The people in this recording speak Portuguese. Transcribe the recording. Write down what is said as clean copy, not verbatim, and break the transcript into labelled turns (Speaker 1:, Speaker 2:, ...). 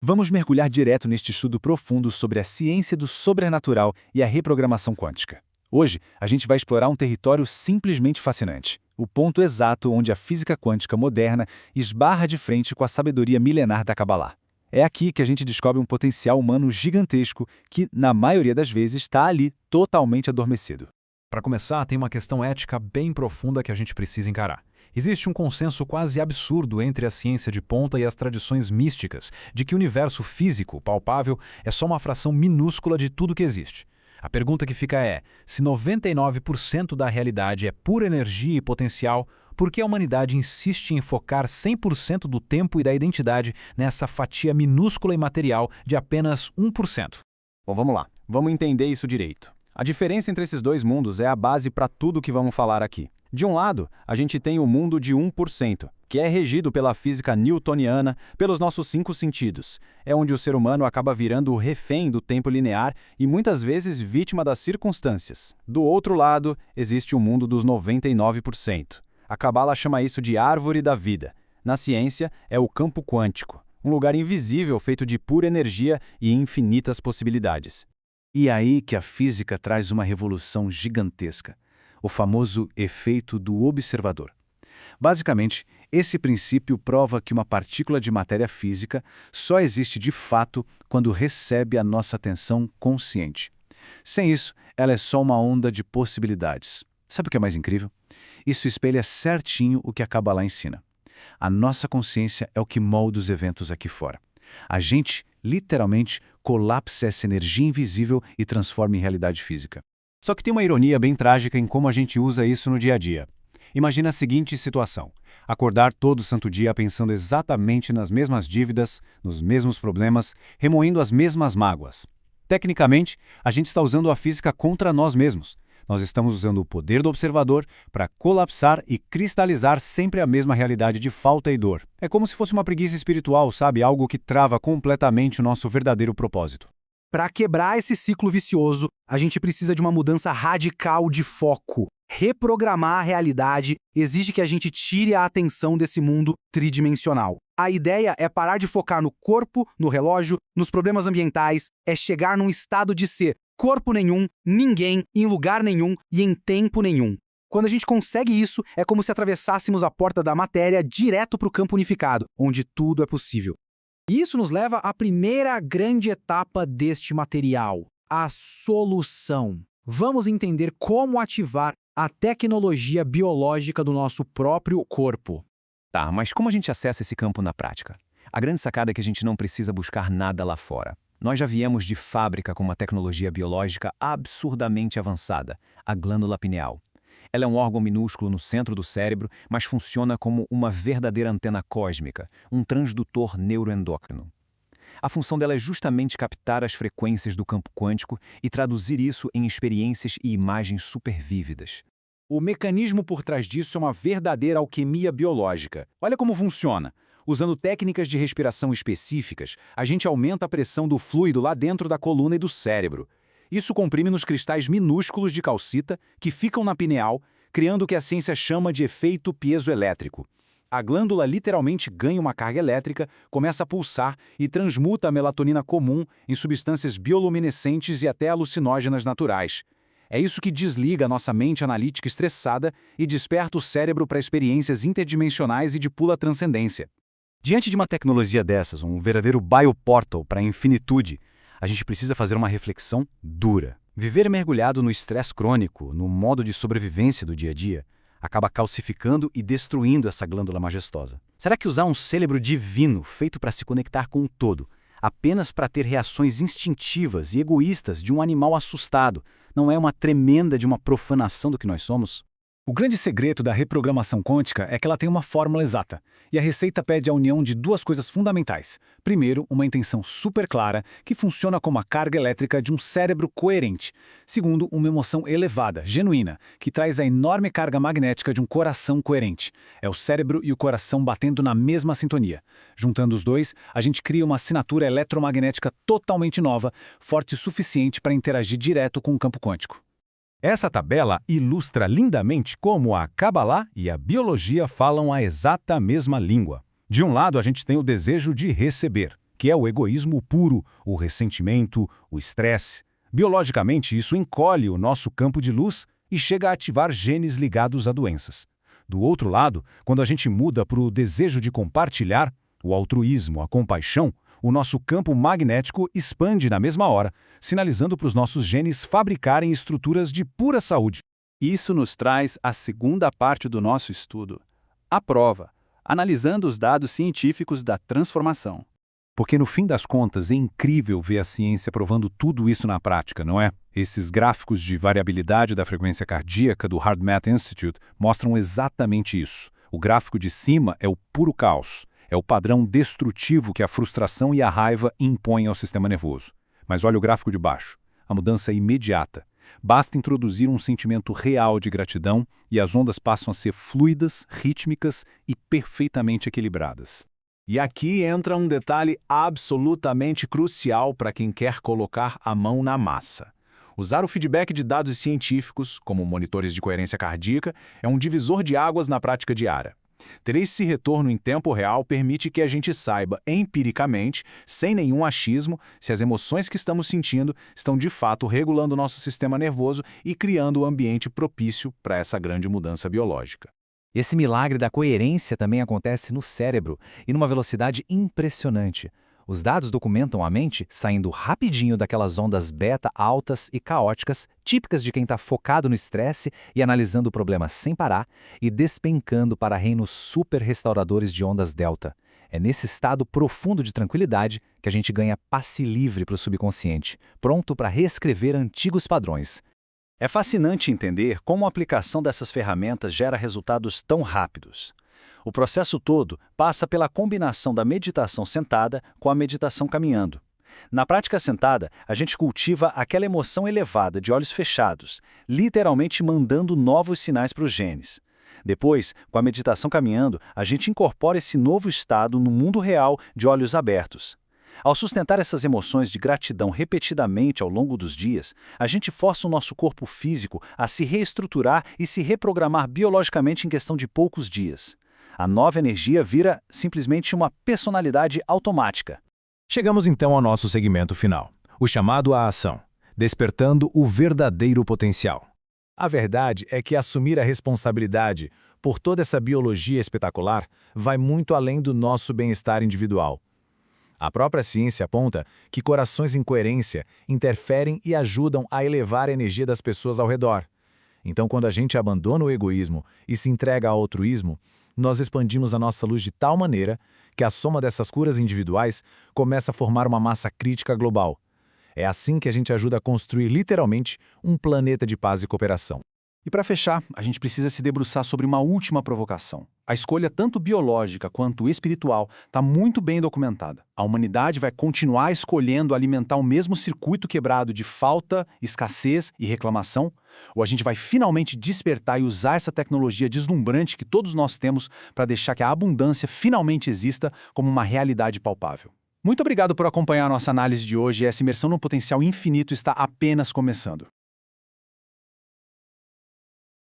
Speaker 1: Vamos mergulhar direto neste estudo profundo sobre a ciência do sobrenatural e a reprogramação quântica. Hoje, a gente vai explorar um território simplesmente fascinante, o ponto exato onde a física quântica moderna esbarra de frente com a sabedoria milenar da Kabbalah. É aqui que a gente descobre um potencial humano gigantesco que, na maioria das vezes, está ali, totalmente adormecido.
Speaker 2: Para começar, tem uma questão ética bem profunda que a gente precisa encarar. Existe um consenso quase absurdo entre a ciência de ponta e as tradições místicas de que o universo físico, palpável, é só uma fração minúscula de tudo que existe. A pergunta que fica é, se 99% da realidade é pura energia e potencial, por que a humanidade insiste em focar 100% do tempo e da identidade nessa fatia minúscula e material de apenas 1%?
Speaker 1: Bom, vamos lá. Vamos entender isso direito. A diferença entre esses dois mundos é a base para tudo que vamos falar aqui. De um lado, a gente tem o mundo de 1%, que é regido pela física newtoniana, pelos nossos 5 sentidos. É onde o ser humano acaba virando o refém do tempo linear e muitas vezes vítima das circunstâncias. Do outro lado, existe o mundo dos 99%. A Kabbalah chama isso de árvore da vida. Na ciência, é o campo quântico, um lugar invisível feito de pura energia e infinitas possibilidades. E é aí que a física traz uma revolução gigantesca. O famoso efeito do observador. Basicamente, esse princípio prova que uma partícula de matéria física só existe de fato quando recebe a nossa atenção consciente. Sem isso, ela é só uma onda de possibilidades. Sabe o que é mais incrível? Isso espelha certinho o que a Kabbalah ensina. A nossa consciência é o que molda os eventos aqui fora. A gente, literalmente, colapsa essa energia invisível e transforma em realidade física. Só que tem uma ironia bem trágica em como a gente usa isso no dia a dia. Imagina a seguinte situação: acordar todo santo dia pensando exatamente nas mesmas dívidas, nos mesmos problemas, remoendo as mesmas mágoas. Tecnicamente, a gente está usando a física contra nós mesmos. Nós estamos usando o poder do observador para colapsar e cristalizar sempre a mesma realidade de falta e dor. É como se fosse uma preguiça espiritual, sabe? Algo que trava completamente o nosso verdadeiro propósito.
Speaker 3: Para quebrar esse ciclo vicioso, a gente precisa de uma mudança radical de foco. Reprogramar a realidade exige que a gente tire a atenção desse mundo tridimensional. A ideia é parar de focar no corpo, no relógio, nos problemas ambientais, é chegar num estado de ser corpo nenhum, ninguém, em lugar nenhum e em tempo nenhum. Quando a gente consegue isso, é como se atravessássemos a porta da matéria direto para o campo unificado, onde tudo é possível. E isso nos leva à primeira grande etapa deste material, a solução. Vamos entender como ativar a tecnologia biológica do nosso próprio corpo.
Speaker 1: Tá, mas como a gente acessa esse campo na prática? A grande sacada é que a gente não precisa buscar nada lá fora. Nós já viemos de fábrica com uma tecnologia biológica absurdamente avançada, a glândula pineal. Ela é um órgão minúsculo no centro do cérebro, mas funciona como uma verdadeira antena cósmica, um transdutor neuroendócrino. A função dela é justamente captar as frequências do campo quântico e traduzir isso em experiências e imagens supervívidas. O mecanismo por trás disso é uma verdadeira alquimia biológica. Olha como funciona. Usando técnicas de respiração específicas, a gente aumenta a pressão do fluido lá dentro da coluna e do cérebro. Isso comprime nos cristais minúsculos de calcita que ficam na pineal, criando o que a ciência chama de efeito piezoelétrico. A glândula literalmente ganha uma carga elétrica, começa a pulsar e transmuta a melatonina comum em substâncias bioluminescentes e até alucinógenas naturais. É isso que desliga a nossa mente analítica estressada e desperta o cérebro para experiências interdimensionais e de pura transcendência. Diante de uma tecnologia dessas, um verdadeiro bioportal para a infinitude, a gente precisa fazer uma reflexão dura. Viver mergulhado no estresse crônico, no modo de sobrevivência do dia a dia, acaba calcificando e destruindo essa glândula majestosa. Será que usar um cérebro divino feito para se conectar com o todo, apenas para ter reações instintivas e egoístas de um animal assustado, não é uma tremenda de uma profanação do que nós somos? O grande segredo da reprogramação quântica é que ela tem uma fórmula exata, e a receita pede a união de duas coisas fundamentais. Primeiro, uma intenção super clara, que funciona como a carga elétrica de um cérebro coerente. Segundo, uma emoção elevada, genuína, que traz a enorme carga magnética de um coração coerente. É o cérebro e o coração batendo na mesma sintonia. Juntando os dois, a gente cria uma assinatura eletromagnética totalmente nova, forte o suficiente para interagir direto com o campo quântico.
Speaker 2: Essa tabela ilustra lindamente como a Kabbalah e a biologia falam a exata mesma língua. De um lado, a gente tem o desejo de receber,
Speaker 4: que é o egoísmo puro, o ressentimento, o estresse. Biologicamente, isso encolhe o nosso campo de luz e chega a ativar genes ligados a doenças. Do outro lado, quando a gente muda para o desejo de compartilhar, o altruísmo, a compaixão, o nosso campo magnético expande na mesma hora, sinalizando para os nossos genes fabricarem estruturas de pura saúde.
Speaker 5: Isso nos traz a segunda parte do nosso estudo, a prova, analisando os dados científicos da transformação.
Speaker 4: Porque no fim das contas é incrível ver a ciência provando tudo isso na prática, não é? Esses gráficos de variabilidade da frequência cardíaca do HeartMath Institute mostram exatamente isso. O gráfico de cima é o puro caos. É o padrão destrutivo que a frustração e a raiva impõem ao sistema nervoso. Mas olha o gráfico de baixo. A mudança é imediata. Basta introduzir um sentimento real de gratidão e as ondas passam a ser fluidas, rítmicas e perfeitamente equilibradas.
Speaker 1: E aqui entra um detalhe absolutamente crucial para quem quer colocar a mão na massa. Usar o feedback de dados científicos, como monitores de coerência cardíaca, é um divisor de águas na prática diária. Ter esse retorno em tempo real permite que a gente saiba, empiricamente, sem nenhum achismo, se as emoções que estamos sentindo estão de fato regulando o nosso sistema nervoso e criando o ambiente propício para essa grande mudança biológica.
Speaker 6: Esse milagre da coerência também acontece no cérebro e numa velocidade impressionante. Os dados documentam a mente saindo rapidinho daquelas ondas beta altas e caóticas, típicas de quem está focado no estresse e analisando o problema sem parar, e despencando para reinos super restauradores de ondas delta. É nesse estado profundo de tranquilidade que a gente ganha passe livre para o subconsciente, pronto para reescrever antigos padrões.
Speaker 5: É fascinante entender como a aplicação dessas ferramentas gera resultados tão rápidos. O processo todo passa pela combinação da meditação sentada com a meditação caminhando. Na prática sentada, a gente cultiva aquela emoção elevada de olhos fechados, literalmente mandando novos sinais para os genes. Depois, com a meditação caminhando, a gente incorpora esse novo estado no mundo real de olhos abertos. Ao sustentar essas emoções de gratidão repetidamente ao longo dos dias, a gente força o nosso corpo físico a se reestruturar e se reprogramar biologicamente em questão de poucos dias. A nova energia vira simplesmente uma personalidade automática.
Speaker 4: Chegamos então ao nosso segmento final, o chamado à ação, despertando o verdadeiro potencial. A verdade é que assumir a responsabilidade por toda essa biologia espetacular vai muito além do nosso bem-estar individual. A própria ciência aponta que corações em coerência interferem e ajudam a elevar a energia das pessoas ao redor. Então, quando a gente abandona o egoísmo e se entrega ao altruísmo, nós expandimos a nossa luz de tal maneira que a soma dessas curas individuais começa a formar uma massa crítica global. É assim que a gente ajuda a construir literalmente um planeta de paz e cooperação.
Speaker 3: E para fechar, a gente precisa se debruçar sobre uma última provocação. A escolha tanto biológica quanto espiritual está muito bem documentada. A humanidade vai continuar escolhendo alimentar o mesmo circuito quebrado de falta, escassez e reclamação? Ou a gente vai finalmente despertar e usar essa tecnologia deslumbrante que todos nós temos para deixar que a abundância finalmente exista como uma realidade palpável? Muito obrigado por acompanhar a nossa análise de hoje e essa imersão no potencial infinito está apenas começando.